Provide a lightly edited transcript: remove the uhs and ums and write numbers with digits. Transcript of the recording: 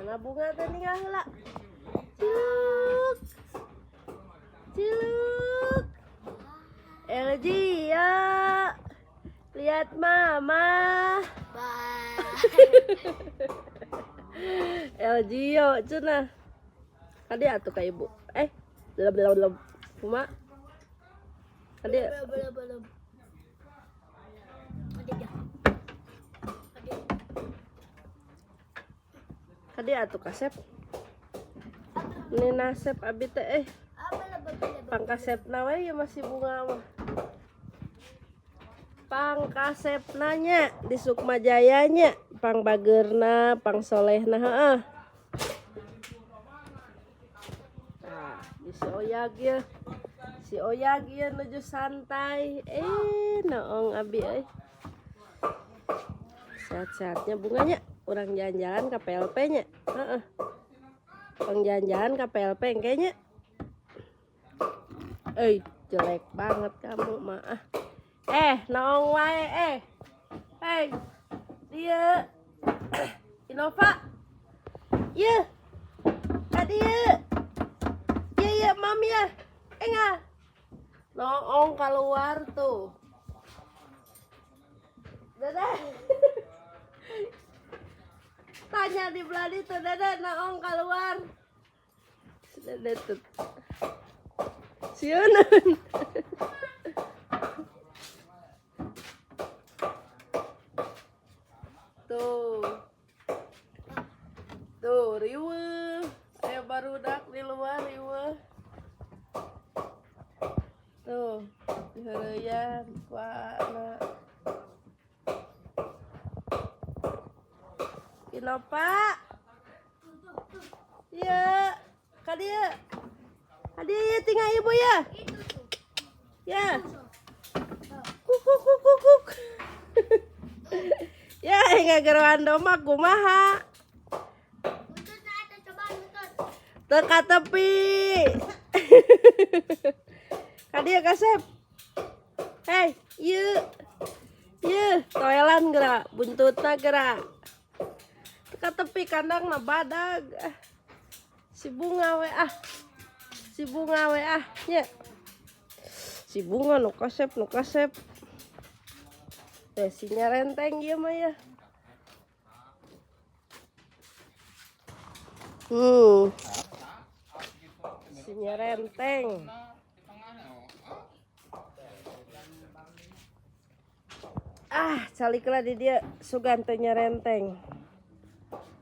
Mana bunga tadi nggak heula? Ciluk, ciluk. LG ya, lihat mama. LG yo, cuna. Tadi atuh ka ibu. Belum. Kuma. Tadi. Tadi atuh kasep. Ini nasep abi teh pangkasep nawe ya masih bunga mah. Pangkasep nanya di Sukma Jayanya, pang bagerna, pang solehna heeh. Nah, di si Oyag ya. Si Oyag ya nuju santai. Noong abi euy. Sehat-sehatnya bunganya. Orang jalan-jalan ke PLP-nya. Heeh. Orang jalan-jalan ke PLP kayaknya. Jelek banget kamu mah. Naong wae Hey. Dia. Innova. Iya. Tadi ya. Iya, mami ya. Enggak. Noong keluar tuh. Dadah. Tanya di beladi tuh, dadah naong keluar. Dadah tuh. Sieunan. Tuh riweuh. Aya barudak di luar riweuh. Tuh, diheureuyan kuana. Innova. Iya, ka dieu. Hadiah tinggal ibu ya. Ya. Kuk. Ya, enggak geroan doma kumaha. Teka tepi. Kadia kasep. Hei, ieu toelan gerak, buntutna gerak. Teka tepi kandang mah badag. Si bunga we nya. Si bunga nu kasep. Sinya renteng ieu mah ya. Sinya renteng. Caliklah di dia sugan teu nya renteng.